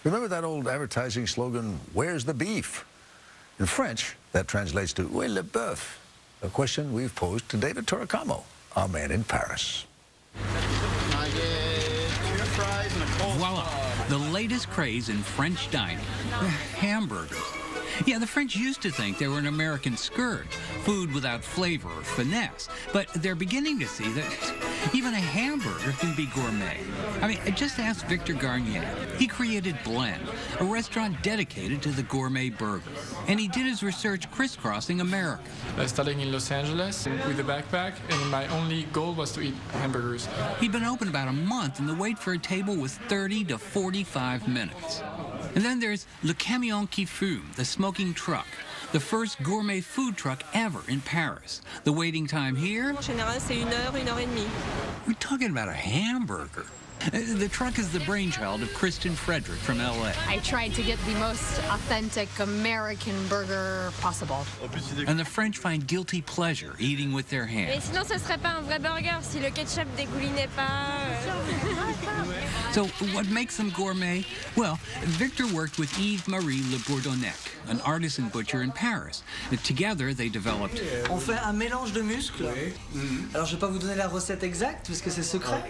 Remember that old advertising slogan, "Where's the beef?" In French, that translates to "Où est le bœuf?" A question we've posed to David Torrecamo, our man in Paris. Voila, the latest craze in French dining, hamburgers. Yeah, the French used to think they were an American scourge, food without flavor or finesse, but they're beginning to see that even a hamburger can be gourmet. I mean, just ask Victor Garnier. He created Blend, a restaurant dedicated to the gourmet burger, and he did his research crisscrossing America. Starting in Los Angeles with a backpack, and my only goal was to eat hamburgers. He'd been open about a month, and the wait for a table was 30 to 45 minutes. And then there's Le Camion qui Fume, the smoking truck, the first gourmet food truck ever in Paris. The waiting time here? En général, c'est 1 heure, 1 heure et demie. We're talking about a hamburger. The truck is the brainchild of Kristen Frederick from L.A. I tried to get the most authentic American burger possible. And the French find guilty pleasure eating with their Mais hands. sinon, ce serait pas un vrai burger si le ketchup dégoulinait pas. So what makes them gourmet? Well, Victor worked with Yves-Marie Le Bourdonnec, an artisan butcher in Paris. Together, they developed On fait un mélange de muscles. Alors, je ne vais pas vous donner la recette exacte parce que c'est secret,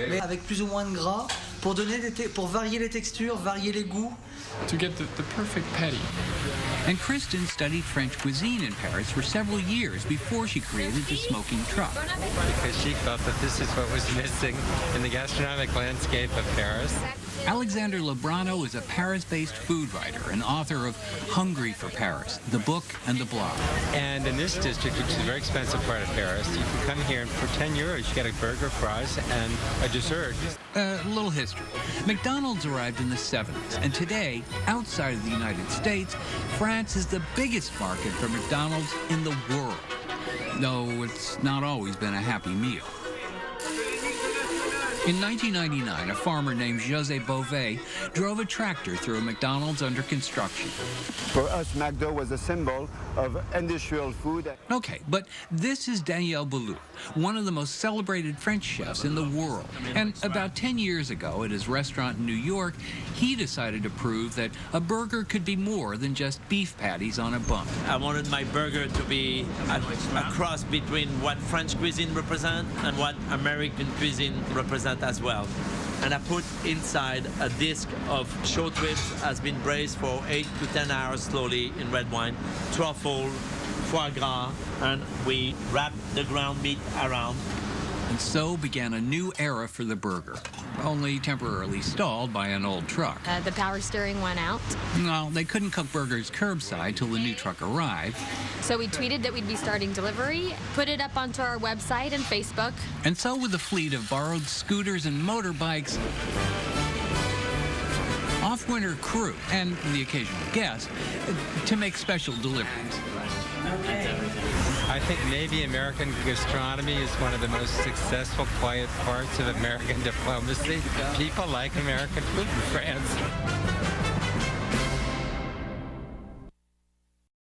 mais avec plus ou moins de gras pour varier les textures, varier les goûts. To get the perfect patty. And Kristen studied French cuisine in Paris for several years before she created the smoking truck. Because she felt that this is what was missing in the gastronomic landscape of Paris. Alexander Lebrano is a Paris-based food writer and author of Hungry for Paris, the book and the blog. And in this district, which is a very expensive part of Paris, you can come here and for 10 euros, you get a burger, fries, and a dessert. A little history. McDonald's arrived in the 70s, and today, outside of the United States, France is the biggest market for McDonald's in the world. Though it's not always been a happy meal. In 1999, a farmer named José Bové drove a tractor through a McDonald's under construction. For us, McDo was a symbol of industrial food. Okay, but this is Daniel Boulou, one of the most celebrated French chefs in the world. And about 10 years ago, at his restaurant in New York, he decided to prove that a burger could be more than just beef patties on a bun. I wanted my burger to be a cross between what French cuisine represents and what American cuisine represents as well. And I put inside a disc of short ribs has been braised for 8 to 10 hours slowly in red wine, truffle, foie gras, and we wrap the ground meat around. And so began a new era for the burger, only temporarily stalled by an old truck. The power steering went out. Well, they couldn't cook burgers curbside till the new truck arrived. So we tweeted that we'd be starting delivery, put it up onto our website and Facebook. And so with a fleet of borrowed scooters and motorbikes, off-winter crew, and the occasional guest, to make special deliveries. I think maybe American gastronomy is one of the most successful, quiet parts of American diplomacy. People like American food in France.